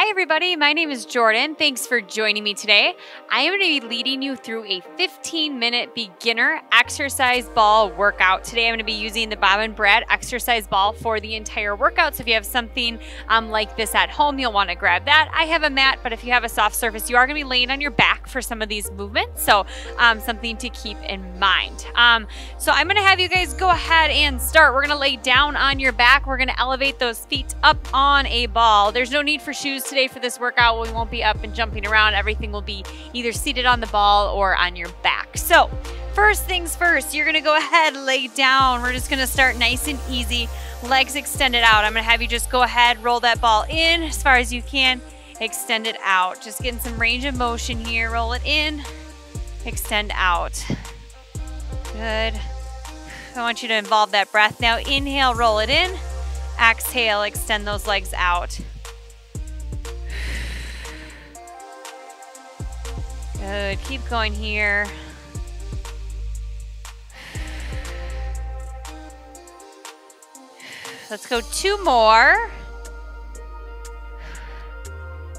Hi everybody, my name is Jordan. Thanks for joining me today. I am going to be leading you through a 15-minute beginner exercise ball workout. Today I'm going to be using the Bob and Brad exercise ball for the entire workout. So if you have something like this at home, you'll want to grab that. I have a mat, but if you have a soft surface, you are going to be laying on your back for some of these movements. So something to keep in mind. So I'm going to have you guys go ahead and start. We're going to lay down on your back. We're going to elevate those feet up on a ball. There's no need for shoes today for this workout. We won't be up and jumping around. Everything will be either seated on the ball or on your back. So first things first, you're going to go ahead, lay down. We're just going to start nice and easy, legs extended out. I'm going to have you just go ahead, roll that ball in as far as you can, extend it out. Just getting some range of motion here. Roll it in, extend out. Good. I want you to involve that breath. Now inhale, roll it in. Exhale, extend those legs out. Good, keep going here. Let's go 2 more.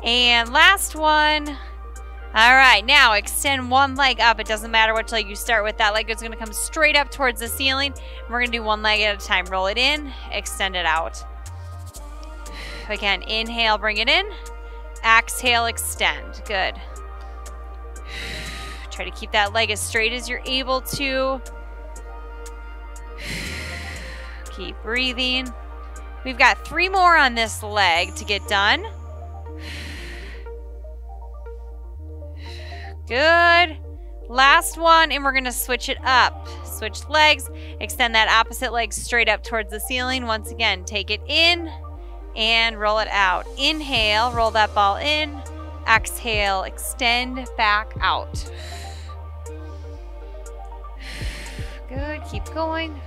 And last one. All right, now extend one leg up. It doesn't matter which leg you start with. That leg is gonna come straight up towards the ceiling. We're gonna do one leg at a time. Roll it in, extend it out. Again, inhale, bring it in. Exhale, extend, good. Try to keep that leg as straight as you're able to. Keep breathing. We've got 3 more on this leg to get done. Good. Last one, and we're going to switch it up. Switch legs. Extend that opposite leg straight up towards the ceiling. Once again, take it in and roll it out. Inhale, roll that ball in. Exhale, extend back out. Good, keep going.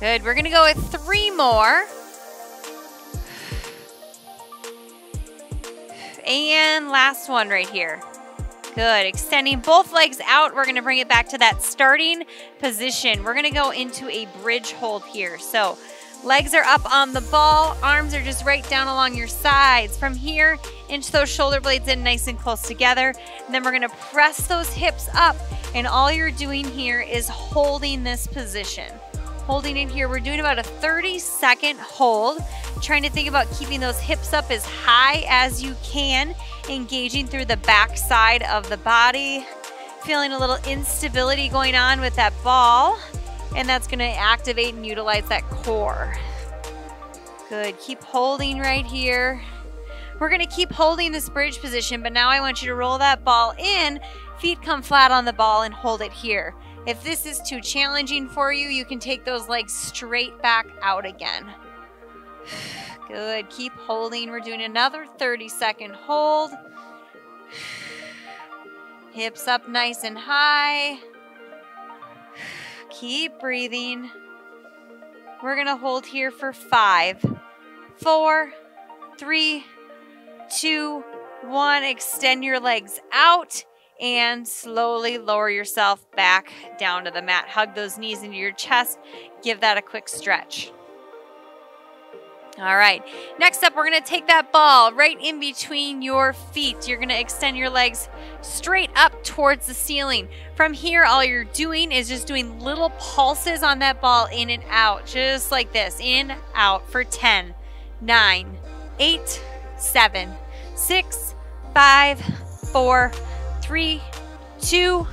Good, we're going to go with 3 more. And last one right here. Good, extending both legs out. We're gonna bring it back to that starting position. We're gonna go into a bridge hold here. So legs are up on the ball, arms are just right down along your sides. From here, inch those shoulder blades in nice and close together. And then we're gonna press those hips up. And all you're doing here is holding this position. Holding it here, we're doing about a 30-second hold. Trying to think about keeping those hips up as high as you can, engaging through the back side of the body. Feeling a little instability going on with that ball, and that's gonna activate and utilize that core. Good, keep holding right here. We're gonna keep holding this bridge position, but now I want you to roll that ball in, feet come flat on the ball and hold it here. If this is too challenging for you, you can take those legs straight back out again. Good, keep holding. We're doing another 30-second hold. Hips up nice and high. Keep breathing. We're gonna hold here for 5, 4, 3, 2, 1. Extend your legs out and slowly lower yourself back down to the mat. Hug those knees into your chest. Give that a quick stretch. All right, next up, we're gonna take that ball right in between your feet. You're gonna extend your legs straight up towards the ceiling. From here, all you're doing is just doing little pulses on that ball in and out, just like this, in, out for 10, 9, 8, 7, 6, 5, 4, 3, 2,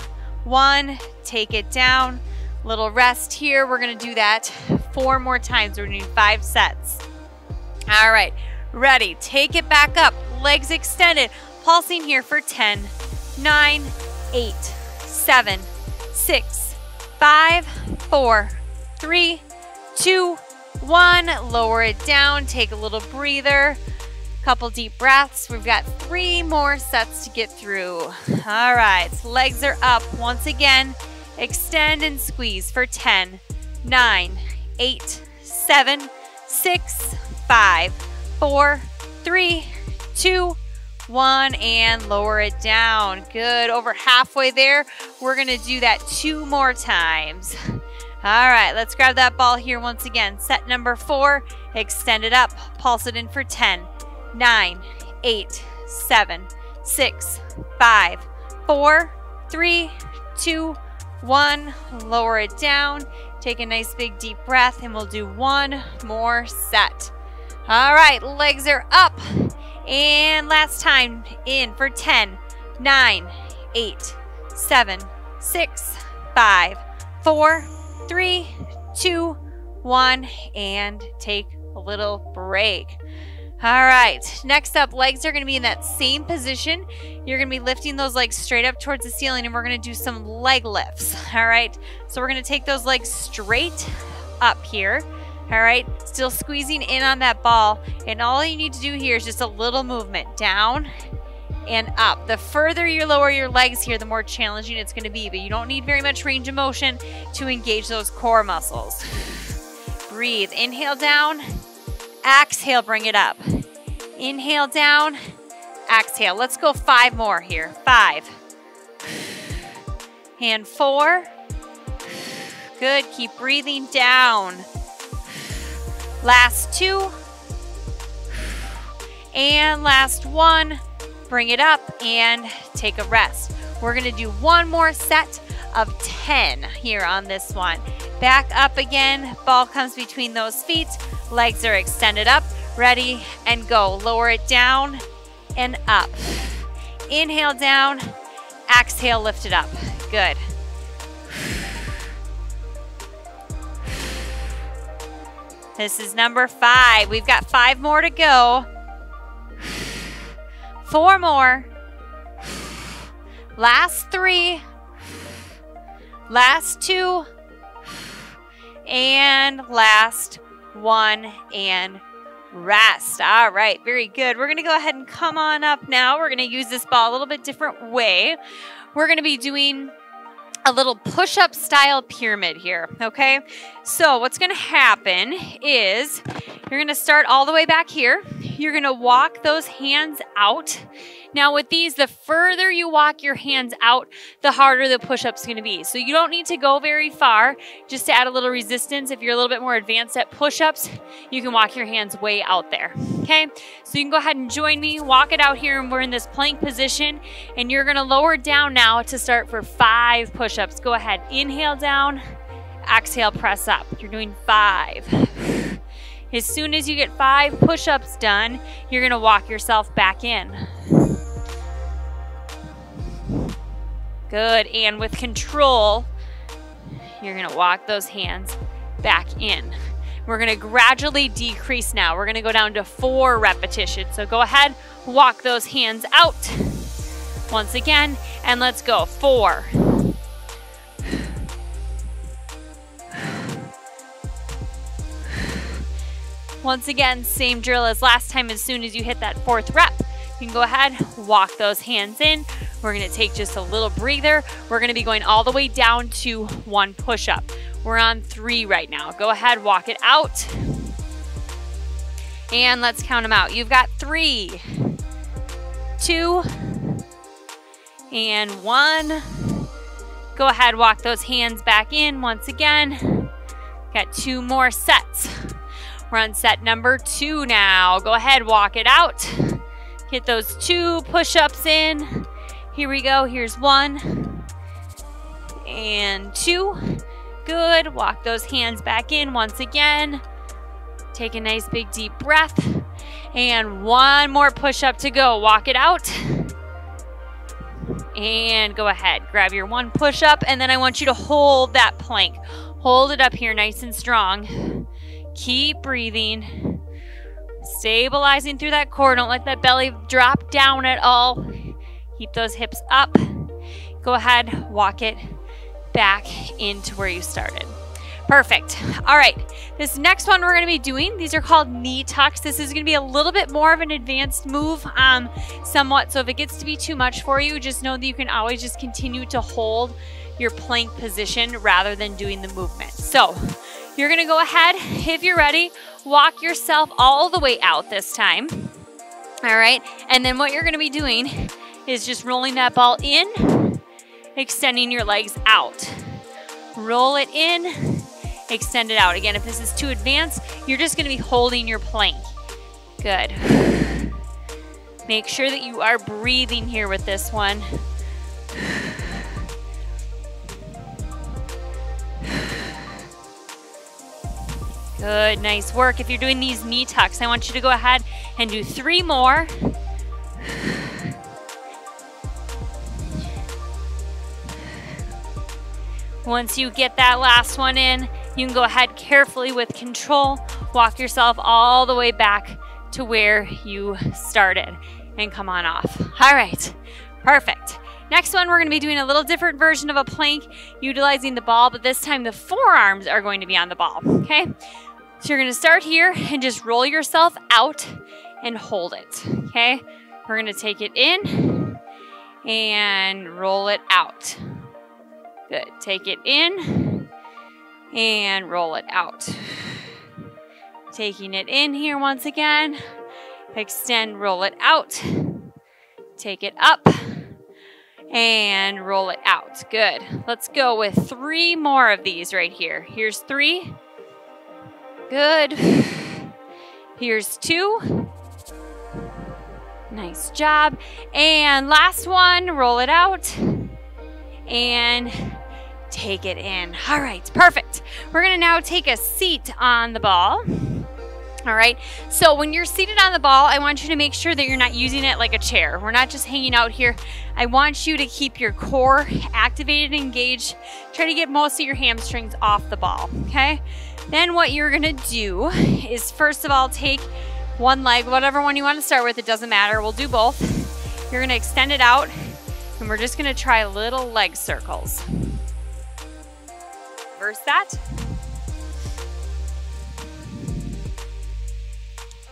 1. Take it down. Little rest here. We're gonna do that 4 more times. We're gonna do 5 sets. All right, ready, take it back up, legs extended, pulsing here for 10, 9, 8, 7, 6, 5, 4, 3, 2, 1. Lower it down, take a little breather, couple deep breaths. We've got 3 more sets to get through. All right, so legs are up. Once again, extend and squeeze for 10, 9, 8, 7, 6, 5, 4, 3, 2, 1, and lower it down. Good, over halfway there. We're gonna do that 2 more times. All right, let's grab that ball here once again. Set number 4, extend it up, pulse it in for 10, 9, 8, 7, 6, 5, 4, 3, 2, 1. Lower it down. Take a nice big deep breath, and we'll do one more set. All right, legs are up. And last time, in for 10, 9, 8, 7, 6, 5, 4, 3, 2, 1, and take a little break. All right, next up, legs are going to be in that same position. You're going to be lifting those legs straight up towards the ceiling, and we're going to do some leg lifts. All right, so we're going to take those legs straight up here. All right, still squeezing in on that ball, and all you need to do here is just a little movement down and up. The further you lower your legs here, the more challenging it's going to be, but you don't need very much range of motion to engage those core muscles. Breathe. Inhale down, exhale, bring it up. Inhale down, exhale. Let's go 5 more here. 5 and 4. Good. Keep breathing down. Last 2 and last 1. Bring it up and take a rest. We're going to do one more set of 10 here on this one. Back up again. Ball comes between those feet. Legs are extended up. Ready and go. Lower it down and up. Inhale down. Exhale, lift it up. Good. This is number 5. We've got 5 more to go. 4 more. Last 3. Last 2. And last 1. And rest. All right, very good. We're going to go ahead and come on up now. We're going to use this ball a little bit different way. We're going to be doing a little push-up style pyramid here, okay? So what's going to happen is you're going to start all the way back here. You're going to walk those hands out. Now with these, the further you walk your hands out, the harder the push-up's going to be. So you don't need to go very far just to add a little resistance. If you're a little bit more advanced at push-ups, you can walk your hands way out there, okay? So you can go ahead and join me, walk it out here, and we're in this plank position, and you're going to lower down now to start for 5 push-ups. Go ahead, inhale down, exhale, press up. You're doing 5. As soon as you get 5 push-ups done, you're going to walk yourself back in. Good, and with control, you're going to walk those hands back in. We're going to gradually decrease now. We're going to go down to 4 repetitions. So go ahead, walk those hands out. Once again, and let's go. 4. Once again, same drill as last time. As soon as you hit that 4th rep, you can go ahead, walk those hands in. We're going to take just a little breather. We're going to be going all the way down to 1 push-up. We're on 3 right now. Go ahead, walk it out. And let's count them out. You've got 3, 2, and 1. Go ahead, walk those hands back in once again. Got 2 more sets. We're on set number 2 now. Go ahead, walk it out. Get those 2 push-ups in. Here we go. Here's 1 and 2. Good. Walk those hands back in once again. Take a nice big deep breath. And 1 more push-up to go. Walk it out. And go ahead. Grab your 1 push-up, and then I want you to hold that plank. Hold it up here nice and strong. Keep breathing. Stabilizing through that core. Don't let that belly drop down at all. Keep those hips up. Go ahead, walk it back into where you started. Perfect. All right, this next one we're going to be doing, these are called knee tucks. This is going to be a little bit more of an advanced move, somewhat. So if it gets to be too much for you, just know that you can always just continue to hold your plank position rather than doing the movement. So you're going to go ahead, if you're ready, walk yourself all the way out this time. All right, and then what you're going to be doing is just rolling that ball in, extending your legs out. Roll it in, extend it out. Again, if this is too advanced, you're just going to be holding your plank. Good. Make sure that you are breathing here with this one. Good, nice work. If you're doing these knee tucks, I want you to go ahead and do 3 more. Once you get that last one in, you can go ahead carefully with control, walk yourself all the way back to where you started and come on off. All right, perfect. Next one, we're going to be doing a little different version of a plank utilizing the ball, but this time the forearms are going to be on the ball, okay? So you're going to start here and just roll yourself out and hold it, okay? We're going to take it in and roll it out. Good. Take it in and roll it out. Taking it in here once again. Extend, roll it out. Take it up and roll it out. Good. Let's go with 3 more of these right here. Here's 3. Good. Here's 2. Nice job. And last one, roll it out and take it in. All right, perfect. We're gonna now take a seat on the ball. All right, so when you're seated on the ball, I want you to make sure that you're not using it like a chair. We're not just hanging out here. I want you to keep your core activated and engaged. Try to get most of your hamstrings off the ball, okay? Then what you're gonna do is first of all, take one leg, whatever one you wanna start with, it doesn't matter, we'll do both. You're gonna extend it out, and we're just gonna try little leg circles. Reverse that.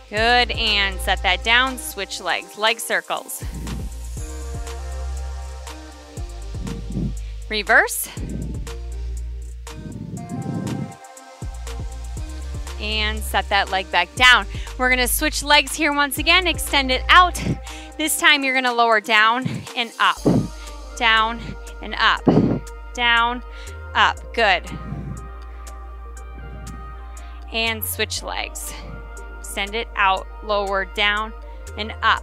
Good, and set that down, switch legs, leg circles. Reverse. And set that leg back down. We're gonna switch legs here once again, extend it out. This time you're gonna lower down and up, down and up, down, up, good. And switch legs. Send it out, lower, down, and up.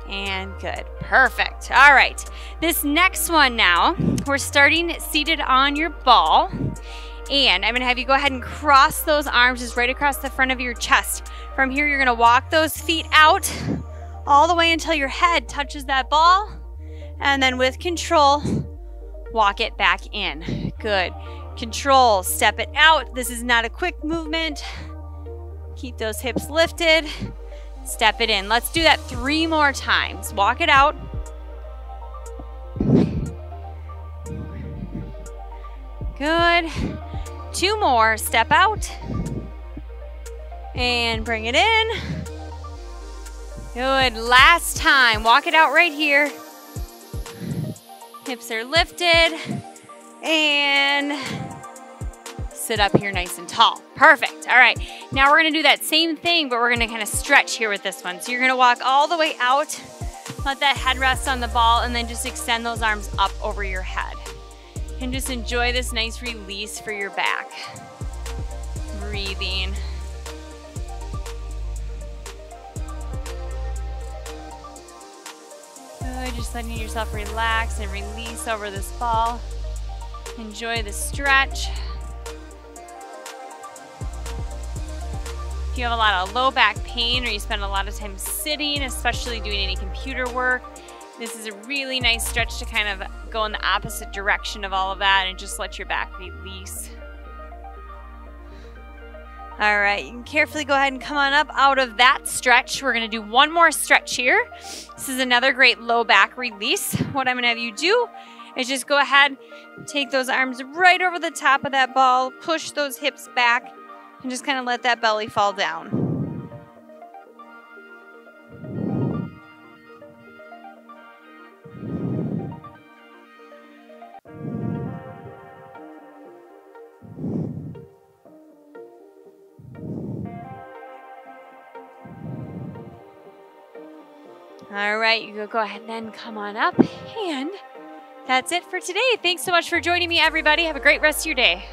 And good, perfect. All right, this next one now, we're starting seated on your ball. And I'm gonna have you go ahead and cross those arms just right across the front of your chest. From here, you're gonna walk those feet out all the way until your head touches that ball. And then with control, walk it back in. Good. Control, step it out. This is not a quick movement. Keep those hips lifted. Step it in. Let's do that 3 more times. Walk it out. Good. 2 more. Step out. And bring it in. Good. Last time. Walk it out right here. Hips are lifted. And sit up here nice and tall. Perfect. All right. Now we're going to do that same thing, but we're going to kind of stretch here with this one. So you're going to walk all the way out. Let that head rest on the ball, and then just extend those arms up over your head. And just enjoy this nice release for your back. Breathing. Good, just letting yourself relax and release over this ball. Enjoy the stretch. If you have a lot of low back pain or you spend a lot of time sitting, especially doing any computer work, this is a really nice stretch to kind of go in the opposite direction of all of that and just let your back release. All right, you can carefully go ahead and come on up out of that stretch. We're gonna do one more stretch here. This is another great low back release. What I'm gonna have you do is just go ahead, take those arms right over the top of that ball, push those hips back, and just kind of let that belly fall down. All right, you go ahead and then come on up. And that's it for today. Thanks so much for joining me, everybody. Have a great rest of your day.